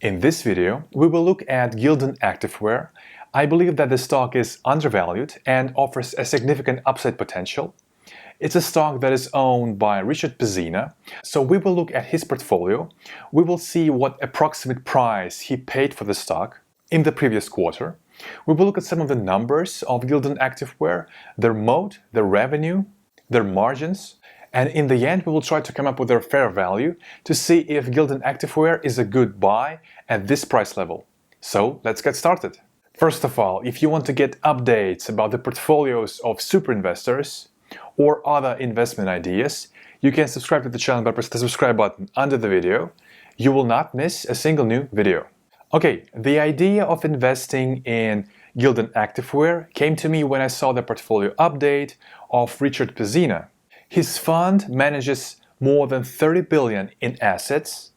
In this video, we will look at Gildan Activewear. I believe that the stock is undervalued and offers a significant upside potential. It's a stock that is owned by Richard Pzena, so we will look at his portfolio. We will see what approximate price he paid for the stock in the previous quarter. We will look at some of the numbers of Gildan Activewear, their moat, their revenue, their margins, and in the end we will try to come up with their fair value to see if Gildan Activewear is a good buy at this price level. So let's get started. First of all, if you want to get updates about the portfolios of super investors or other investment ideas, you can subscribe to the channel by pressing the subscribe button under the video. You will not miss a single new video. Okay, the idea of investing in Gildan Activewear came to me when I saw the portfolio update of Richard Pzena. His fund manages more than 30 billion in assets,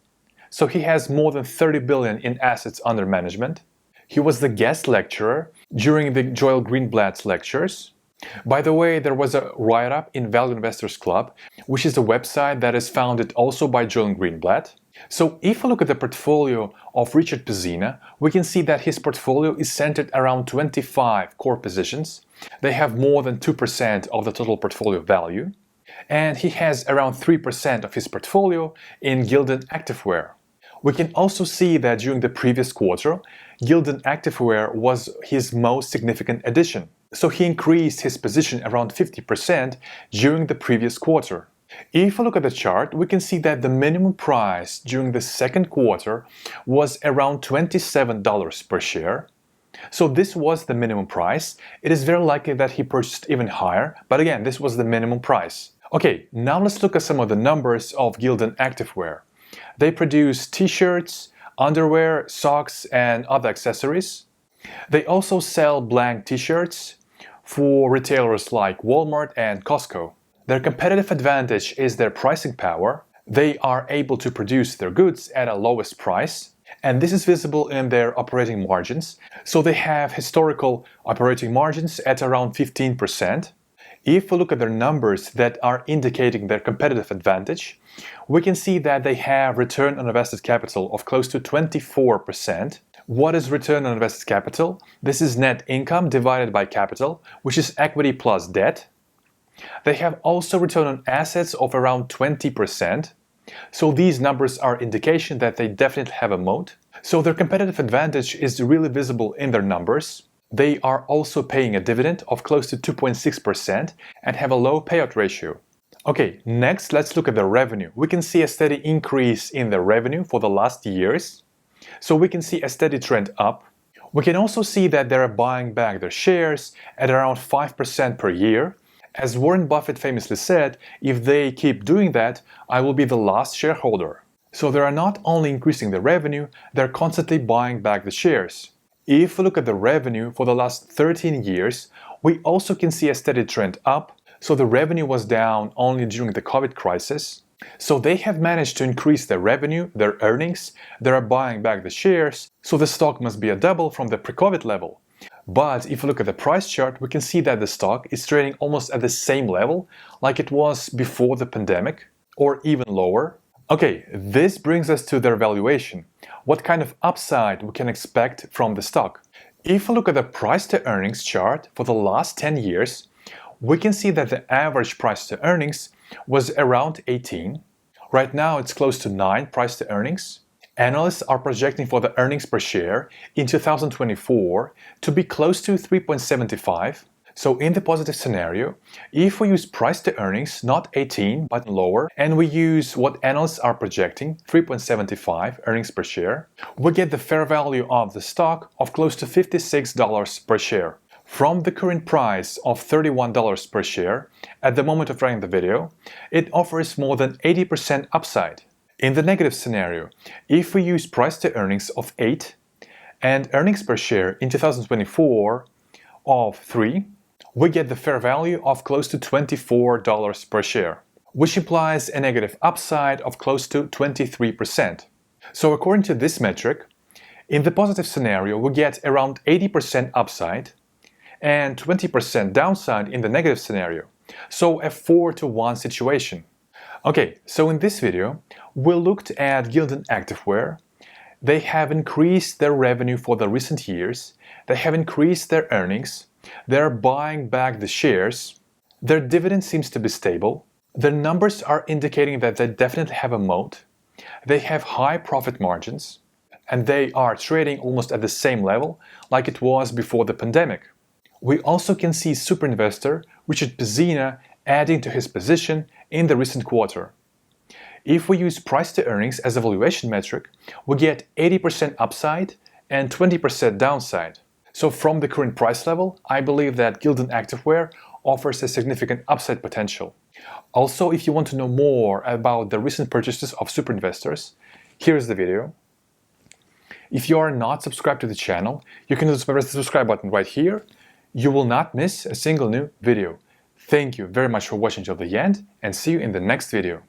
so he has more than 30 billion in assets under management. He was the guest lecturer during the Joel Greenblatt's lectures. By the way, there was a write-up in Value Investors Club, which is a website that is founded also by Joel Greenblatt. So if we look at the portfolio of Richard Pzena, we can see that his portfolio is centered around 25 core positions. They have more than 2% of the total portfolio value. And he has around 3% of his portfolio in Gildan Activewear. We can also see that during the previous quarter, Gildan Activewear was his most significant addition. So he increased his position around 50% during the previous quarter. If we look at the chart, we can see that the minimum price during the second quarter was around $27 per share. So this was the minimum price. It is very likely that he purchased even higher, but again, this was the minimum price. Okay, now let's look at some of the numbers of Gildan Activewear. They produce t-shirts, underwear, socks, and other accessories. They also sell blank t-shirts for retailers like Walmart and Costco. Their competitive advantage is their pricing power. They are able to produce their goods at a lowest price, and this is visible in their operating margins. So they have historical operating margins at around 15%. If we look at their numbers that are indicating their competitive advantage, we can see that they have return on invested capital of close to 24%. What is return on invested capital? This is net income divided by capital, which is equity plus debt. They have also return on assets of around 20%. So these numbers are indication that they definitely have a moat. So their competitive advantage is really visible in their numbers. They are also paying a dividend of close to 2.6% and have a low payout ratio. Okay, next let's look at the revenue. We can see a steady increase in the revenue for the last years. So we can see a steady trend up. We can also see that they are buying back their shares at around 5% per year. As Warren Buffett famously said, if they keep doing that, I will be the last shareholder. So they are not only increasing the revenue, they're constantly buying back the shares. If we look at the revenue for the last 13 years, we also can see a steady trend up. So the revenue was down only during the COVID crisis. So they have managed to increase their revenue, their earnings, they are buying back the shares, so the stock must be a double from the pre-COVID level. But if we look at the price chart, we can see that the stock is trading almost at the same level like it was before the pandemic, or even lower. Okay, this brings us to their valuation. What kind of upside we can expect from the stock? If we look at the price to earnings chart for the last 10 years, we can see that the average price to earnings was around 18. Right now it's close to 9 price to earnings. Analysts are projecting for the earnings per share in 2024 to be close to 3.75. So in the positive scenario, if we use price to earnings, not 18 but lower, and we use what analysts are projecting, 3.75 earnings per share, we get the fair value of the stock of close to $56 per share. From the current price of $31 per share, at the moment of writing the video, it offers more than 80% upside. In the negative scenario, if we use price to earnings of 8 and earnings per share in 2024 of 3, we get the fair value of close to $24 per share, which implies a negative upside of close to 23%. So according to this metric, in the positive scenario, we get around 80% upside and 20% downside in the negative scenario. So a 4-to-1 situation. Okay, so in this video, we looked at Gildan Activewear, They have increased their revenue for the recent years, they have increased their earnings, they're buying back the shares, their dividend seems to be stable, their numbers are indicating that they definitely have a moat, they have high profit margins, and they are trading almost at the same level like it was before the pandemic. We also can see super investor Richard Pzena adding to his position in the recent quarter. If we use price to earnings as a valuation metric, we get 80% upside and 20% downside. So from the current price level, I believe that Gildan Activewear offers a significant upside potential. Also, if you want to know more about the recent purchases of super investors, here's the video. If you are not subscribed to the channel, you can just press the subscribe button right here. You will not miss a single new video. Thank you very much for watching till the end, and see you in the next video.